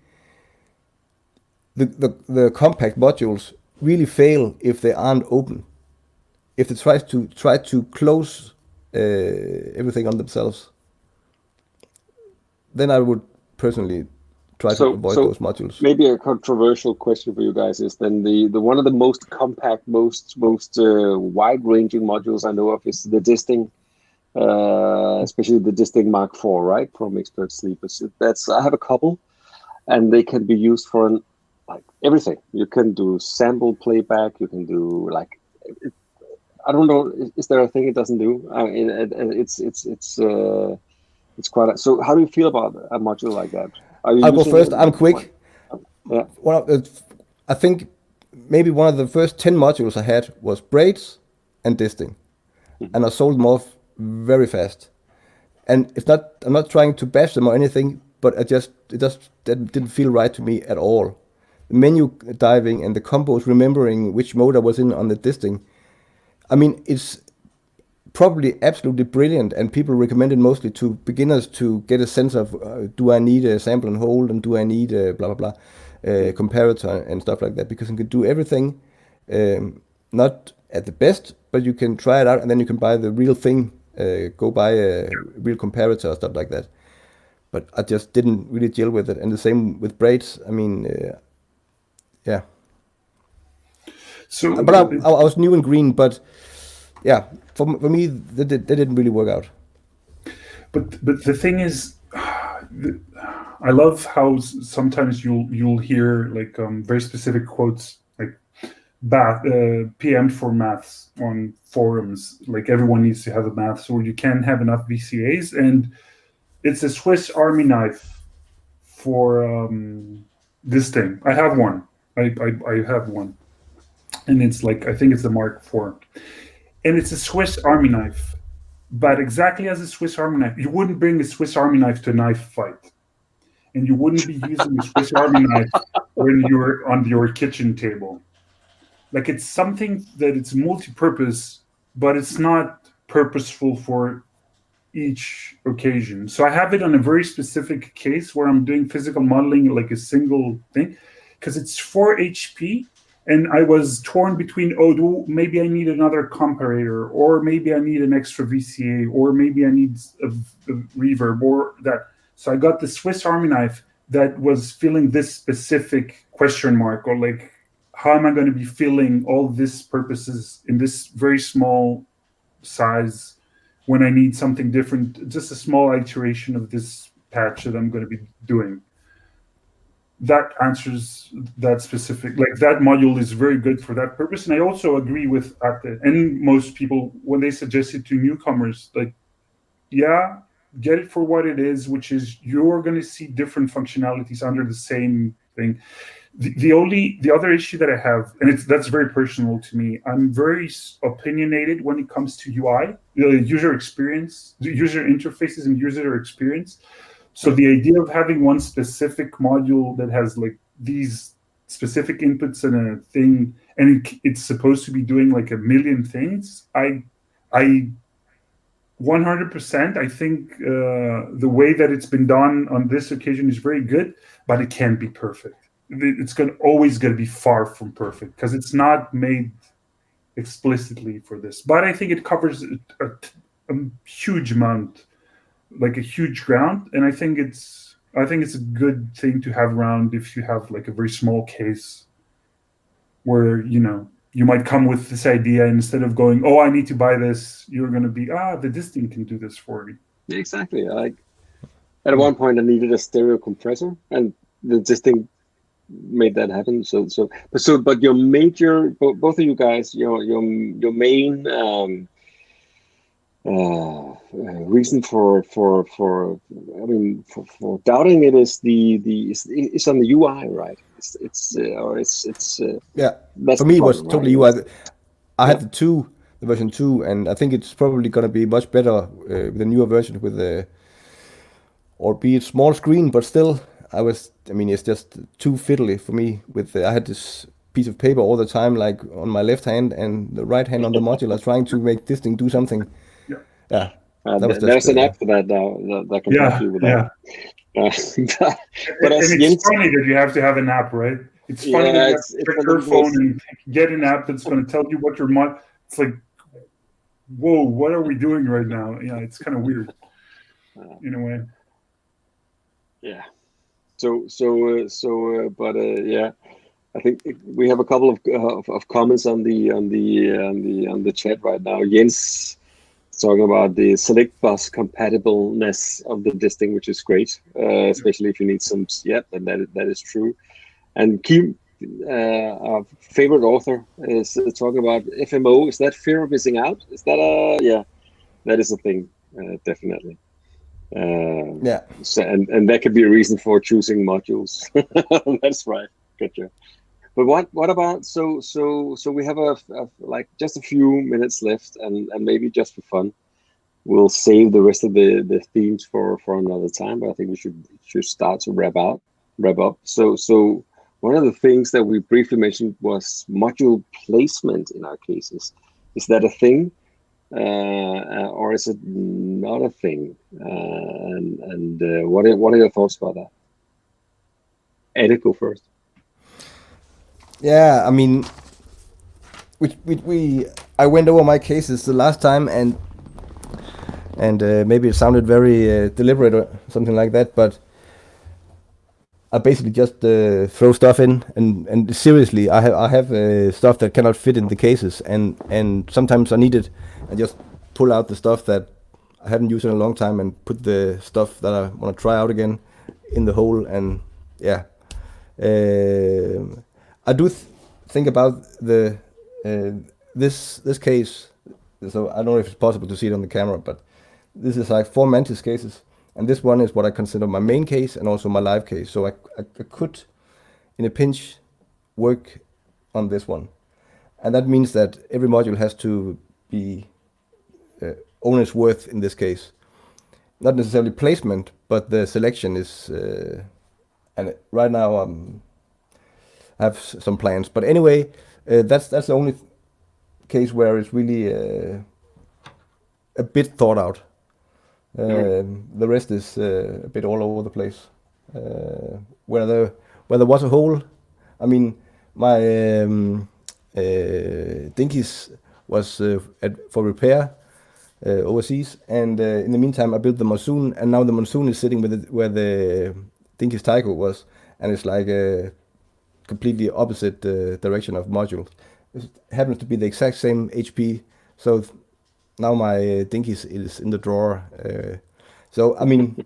the compact modules really fail if they aren't open. If they try to close everything on themselves, then I would personally try to avoid those modules. Maybe a controversial question for you guys is then the one of the most compact, most wide-ranging modules I know of is the Disting, especially the Disting Mark IV, right, from Expert Sleepers. I have a couple, and they can be used for like everything. You can do sample playback. You can do like, I don't know. Is there a thing it doesn't do? It's quite. So how do you feel about a module like that? I'll go first. I'm quick. Yeah. I think maybe one of the first 10 modules I had was braids and disting, and I sold them off very fast. And I'm not trying to bash them or anything, but it just didn't feel right to me at all. The menu diving and the combos, remembering which mode I was in on the disting. I mean, it's probably absolutely brilliant, and people recommend it mostly to beginners to get a sense of do I need a sample and hold, and do I need a blah blah blah comparator and stuff like that, because you can do everything, not at the best, but you can try it out, and then you can buy the real thing, go buy a real comparator or stuff like that. But I just didn't really deal with it, and the same with braids. I mean, yeah. So, but I was new and green, but yeah, for me, that didn't really work out. But the thing is, I love how sometimes you'll hear like very specific quotes, like PM for maths on forums. Like everyone needs to have a maths, or you can't have enough VCAs, and it's a Swiss Army knife for this thing. I have one. I have one, and it's like, I think it's the Mark IV. And it's a Swiss Army knife, but exactly as a Swiss Army knife. You wouldn't bring a Swiss Army knife to a knife fight, and you wouldn't be using a Swiss Army knife when you're on your kitchen table. Like, it's something that it's multi-purpose, but it's not purposeful for each occasion. So I have it on a very specific case where I'm doing physical modeling, like a single thing, because it's 4 HP. And I was torn between, maybe I need another comparator, or maybe I need an extra VCA, or maybe I need a reverb, or that. So I got the Swiss Army knife that was filling this specific question mark, or like, how am I going to be filling all this purposes in this very small size when I need something different, just a small iteration of this patch that I'm going to be doing. That answers that specific, like that module is very good for that purpose. And I also agree with and most people, when they suggest it to newcomers, like, yeah, get it for what it is, which is you're going to see different functionalities under the same thing. The other issue that I have, and that's very personal to me, I'm very opinionated when it comes to UI, user experience, user interfaces and user experience. So the idea of having one specific module that has like these specific inputs and a thing, and it's supposed to be doing like a million things, I 100%, I think the way that it's been done on this occasion is very good, but it can't be perfect. It's always going to be far from perfect because it's not made explicitly for this. But I think it covers a huge amount, like a huge ground, and I think it's a good thing to have around if you have like a very small case where you might come with this idea, and instead of going, I need to buy this, you're going to be this thing can do this for me. Exactly. Like at one point I needed a stereo compressor, and this thing made that happen. But your major, both of you guys, your main reason for doubting it is it's on the UI, right? It's Yeah, that's for me it was problem, totally right? UI. I had the version 2, and I think it's probably gonna be much better with the newer version with the, albeit small screen, but still, it's just too fiddly for me. I had this piece of paper all the time, like on my left hand and the right hand on the modular, trying to make this thing do something. Yeah. Yeah, that was just. There's an app for that now that can help you with that. But it's Jens, funny that you have to have an app, right? It's funny that you have to check your phone and get an app that's going to tell you what your It's like, whoa, what are we doing right now? Yeah, it's kind of weird in a way. Yeah. Yeah. I think we have a couple of comments on the chat right now. Jens talking about the select bus compatibleness of the disting, which is great, especially if you need some. Yeah, and that is true. And Kim, our favorite author, is talking about FMO. Is that fear of missing out? Is that yeah? That is a thing, definitely. Yeah. So, and that could be a reason for choosing modules. That's right. Gotcha. But what about so we have like just a few minutes left, and maybe just for fun, we'll save the rest of the themes for another time. But I think we should start to wrap up. So one of the things that we briefly mentioned was module placement in our cases. Is that a thing, or is it not a thing? What are your thoughts about that? Eddie, go first. Yeah, I mean, I went over my cases the last time, and maybe it sounded very deliberate or something like that, but I basically just throw stuff in, and seriously, I have stuff that cannot fit in the cases, and sometimes I need it, and just pull out the stuff that I haven't used in a long time and put the stuff that I want to try out again in the hole, and yeah. I do think about this case. So I don't know if it's possible to see it on the camera, but this is like 4 Mantis cases, and this one is what I consider my main case and also my live case. So I could, in a pinch, work on this one, and that means that every module has to be owner's worth in this case. Not necessarily placement, but the selection is. And right now have some plans, but anyway, that's the only case where it's really a bit thought out. The rest is a bit all over the place. Where there was a hole, I mean, my dinghies was for repair overseas, and in the meantime I built the monsoon, and now the monsoon is sitting where the dinghies Tycho was, and it's like a completely opposite direction of modules. It happens to be the exact same HP, so now my dinghies is in the drawer. So I mean,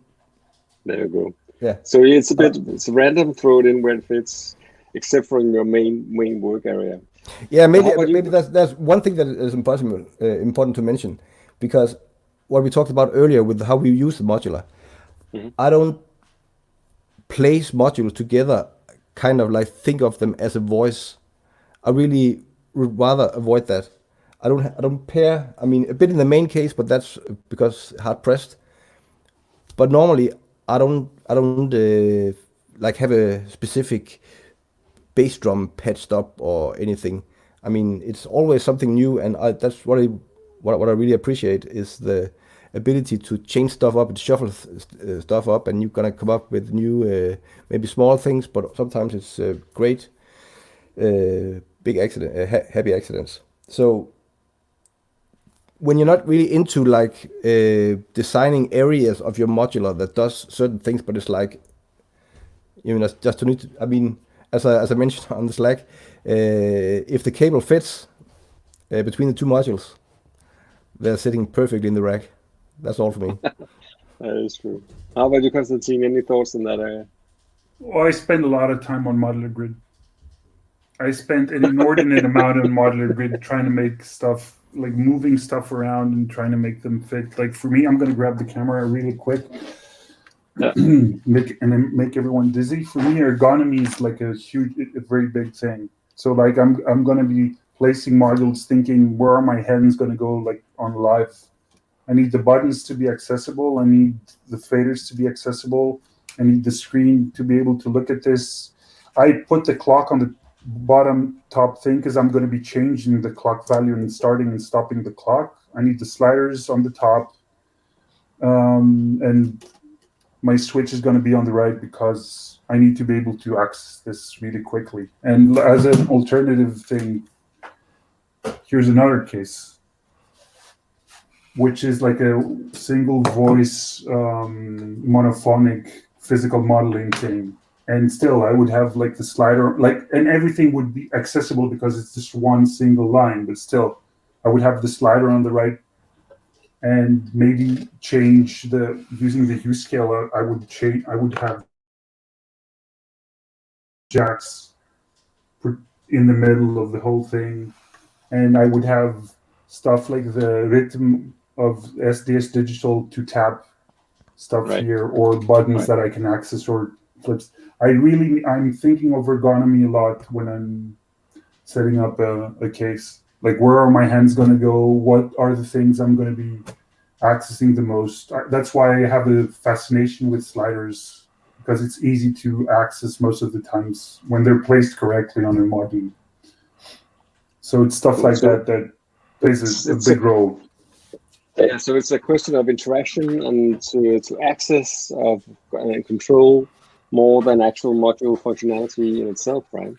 there you go. Yeah. So it's random. Throw it in where it fits, except for in your main work area. Yeah, maybe that's one thing that is important to mention, because what we talked about earlier with how we use the modular, I don't place modules together, kind of like think of them as a voice. I really would rather avoid that. I don't pair. I mean, a bit in the main case, but that's because hard pressed. But normally, I don't like have a specific bass drum patched up or anything. I mean, it's always something new, and that's what I really appreciate is the ability to change stuff up and shuffle stuff up, and you're gonna come up with new, maybe small things, but sometimes it's great, big accident, happy accidents. So when you're not really into like designing areas of your modular that does certain things, but it's like, you know, just to need to, I mean, as I mentioned on the Slack, if the cable fits between the two modules, they're sitting perfectly in the rack. That's all for me. That is true. How about you, Konstantin? Any thoughts on that area? Well, I spend a lot of time on Modular Grid. I spent an inordinate amount on Modular Grid trying to make stuff, like moving stuff around and trying to make them fit. Like for me, I'm going to grab the camera really quick, make everyone dizzy. For me, ergonomy is like a very big thing. So like I'm going to be placing modules, thinking where are my hands going to go, like on live. I need the buttons to be accessible. I need the faders to be accessible. I need the screen to be able to look at this. I put the clock on the bottom top thing because I'm going to be changing the clock value and starting and stopping the clock. I need the sliders on the top. And my switch is going to be on the right because I need to be able to access this really quickly. And as an alternative thing, here's another case, which is like a single voice monophonic physical modeling thing. And still I would have like the slider, and everything would be accessible because it's just one single line, but still I would have the slider on the right and maybe change using the hue scale, I would have jacks in the middle of the whole thing. And I would have stuff like the rhythm of SDS digital to tap stuff here, or buttons that I can access, or flips. I'm thinking of ergonomy a lot when I'm setting up a case. Like, where are my hands going to go? What are the things I'm going to be accessing the most? That's why I have a fascination with sliders, because it's easy to access most of the times when they're placed correctly on a module. So it's stuff like that plays a big role. Yeah, so it's a question of interaction and to access of and control more than actual module functionality in itself, right?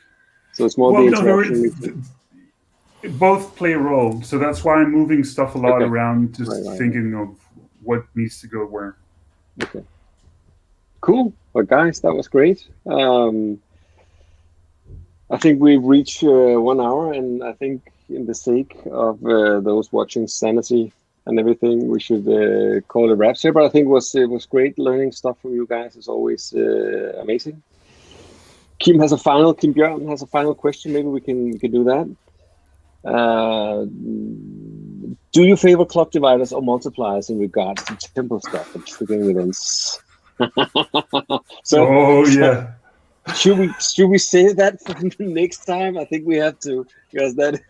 So it's more the interaction. Both play a role. So that's why I'm moving stuff a lot around, just thinking of what needs to go where. Okay. Cool. Well, guys, that was great. I think we've reached 1 hour, and I think in the sake of those watching sanity and everything, we should call it wraps here. But I think it was great learning stuff from you guys. It's always amazing. Kim Bjørn has a final question. Maybe we can do that. Do you favor clock dividers or multipliers in regards to tempo stuff and triggering events? Yeah. Should we say that for the next time? I think we have to, because that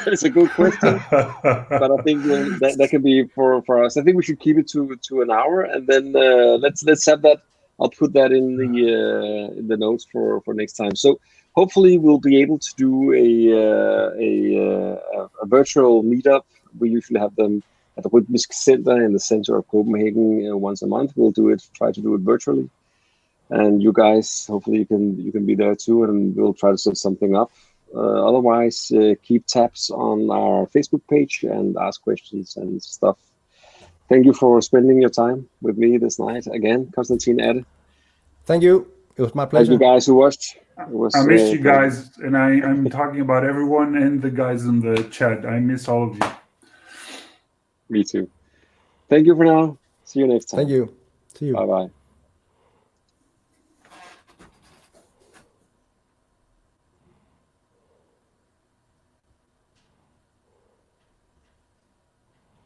is a good question. But I think that can be for us. I think we should keep it to an hour, and then let's have that. I'll put that in the notes for next time. So hopefully we'll be able to do a virtual meetup. We usually have them at the Rytmisk Center in the center of Copenhagen once a month. We'll try to do it virtually. And you guys, hopefully you can be there too, and we'll try to set something up. Otherwise, keep tabs on our Facebook page and ask questions and stuff. Thank you for spending your time with me this night again, Konstantin Adde. Thank you. It was my pleasure. Thank you guys who watched. I miss you guys, and I'm talking about everyone and the guys in the chat. I miss all of you. Me too. Thank you for now. See you next time. Thank you. See you. Bye-bye.